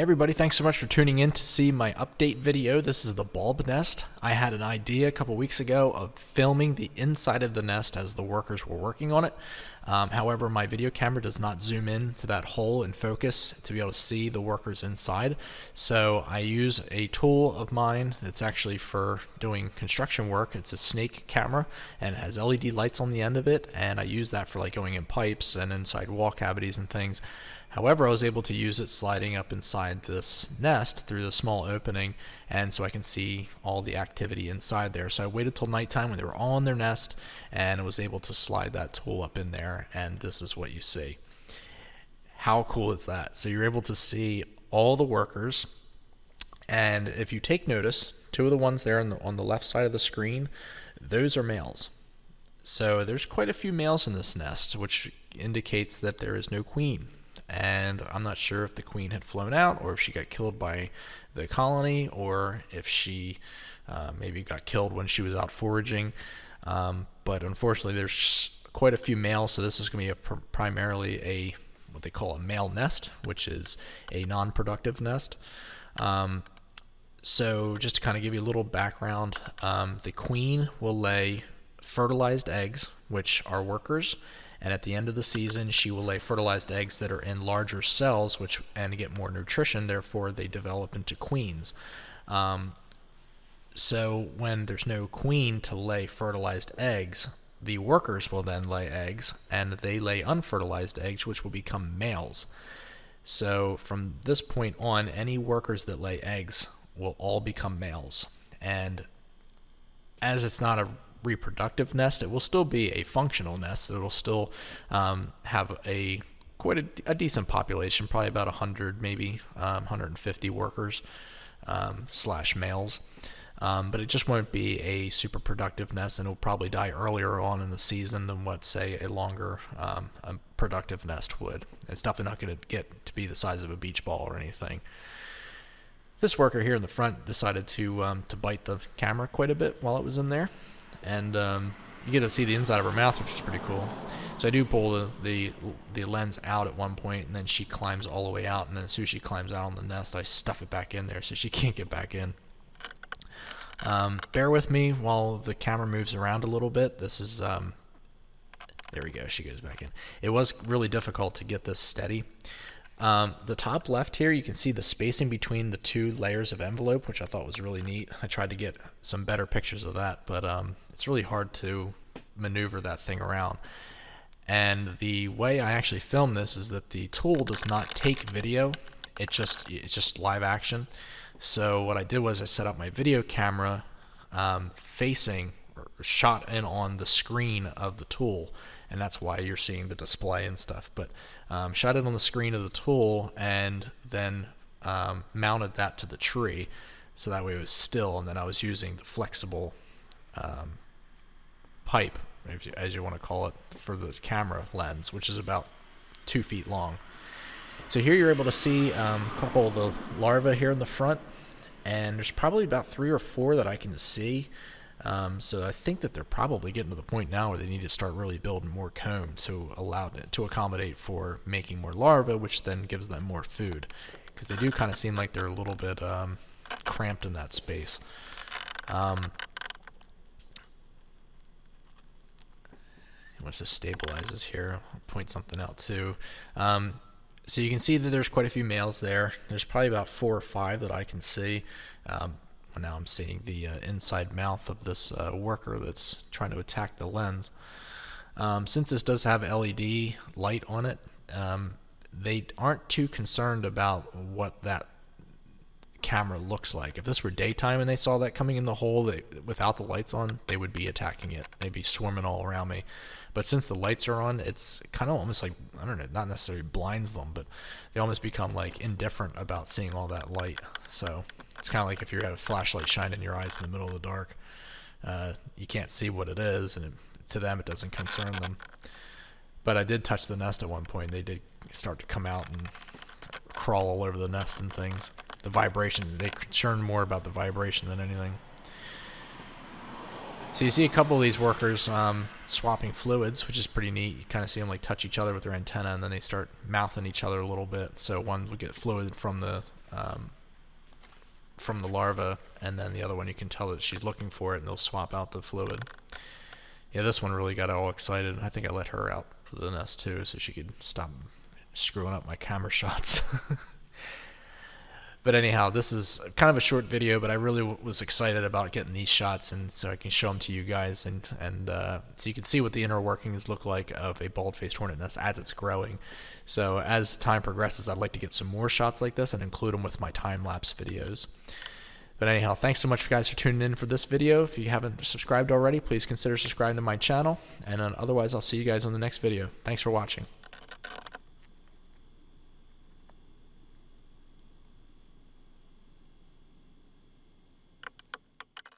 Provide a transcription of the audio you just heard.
Hey everybody, thanks so much for tuning in to see my update video. This is the bulb nest. I had an idea a couple weeks ago of filming the inside of the nest as the workers were working on it. However, my video camera does not zoom in to that hole in focus to be able to see the workers inside. So I use a tool of mine that's actually for doing construction work. It's a snake camera and it has LED lights on the end of it, and I use that for like going in pipes and inside wall cavities and things. However, I was able to use it sliding up inside this nest through the small opening, and so I can see all the activity inside there. So I waited till nighttime when they were all in their nest and was able to slide that tool up in there, and this is what you see. How cool is that? So you're able to see all the workers, and if you take notice, two of the ones there on the left side of the screen, those are males. So there's quite a few males in this nest, which indicates that there is no queen. And I'm not sure if the queen had flown out or if she got killed by the colony, or if she maybe got killed when she was out foraging. But unfortunately there's quite a few males, so this is going to be primarily what they call a male nest, which is a non-productive nest. So just to kind of give you a little background, the queen will lay fertilized eggs, which are workers, and at the end of the season she will lay fertilized eggs that are in larger cells, and get more nutrition, therefore they develop into queens. So when there's no queen to lay fertilized eggs, the workers will then lay eggs, and they lay unfertilized eggs, which will become males. So from this point on, any workers that lay eggs will all become males, and as it's not a reproductive nest, it will still be a functional nest. It will still have quite a decent population, probably about 100, maybe 150 workers slash males. But it just won't be a super productive nest, and it will probably die earlier on in the season than what, say, a longer a productive nest would. It's definitely not going to get to be the size of a beach ball or anything. This worker here in the front decided to bite the camera quite a bit while it was in there. And you get to see the inside of her mouth, which is pretty cool. So I do pull the lens out at one point, and then she climbs all the way out, and then as soon as she climbs out on the nest, I stuff it back in there so she can't get back in. Bear with me while the camera moves around a little bit. This is there we go, she goes back in. It was really difficult to get this steady. The top left here, you can see the spacing between the two layers of envelope, which I thought was really neat. I tried to get some better pictures of that, but it's really hard to maneuver that thing around. And the way I actually film this is that the tool does not take video, it's just live action. So what I did was I set up my video camera facing or shot in on the screen of the tool, and that's why you're seeing the display and stuff. But shot it on the screen of the tool, and then mounted that to the tree, so that way it was still, and then I was using the flexible pipe, as you want to call it, for the camera lens, which is about 2 feet long. So here you're able to see a couple of the larvae here in the front, and there's probably about 3 or 4 that I can see. So I think that they're probably getting to the point now where they need to start really building more comb to allow it to accommodate for making more larvae, which then gives them more food, because they do kind of seem like they're a little bit cramped in that space. Once this stabilizes here, I'll point something out too. So you can see that there's quite a few males there. There's probably about 4 or 5 that I can see. Now I'm seeing the inside mouth of this worker that's trying to attack the lens. Since this does have LED light on it, they aren't too concerned about what that camera looks like. If this were daytime and they saw that coming in the hole without the lights on, they would be attacking it. They'd be swarming all around me. But since the lights are on, it's kind of almost like, I don't know, not necessarily blinds them, but they almost become like indifferent about seeing all that light. So it's kind of like if you had a flashlight shine in your eyes in the middle of the dark. You can't see what it is, and to them it doesn't concern them. But I did touch the nest at one point. They did start to come out and crawl all over the nest and things. The vibration, they concern more about the vibration than anything. So you see a couple of these workers swapping fluids, which is pretty neat. You kind of see them like touch each other with their antenna, and then they start mouthing each other a little bit. So one will get fluid from the larva, and then the other one you can tell that she's looking for it, and they'll swap out the fluid. Yeah, this one really got all excited. I think I let her out of the nest too, so she could stop screwing up my camera shots. But anyhow, this is kind of a short video, but I really was excited about getting these shots, and so I can show them to you guys, and so you can see what the inner workings look like of a bald-faced hornet nest as it's growing. So as time progresses, I'd like to get some more shots like this and include them with my time-lapse videos. But anyhow, thanks so much guys for tuning in for this video. If you haven't subscribed already, please consider subscribing to my channel, and otherwise I'll see you guys on the next video. Thanks for watching.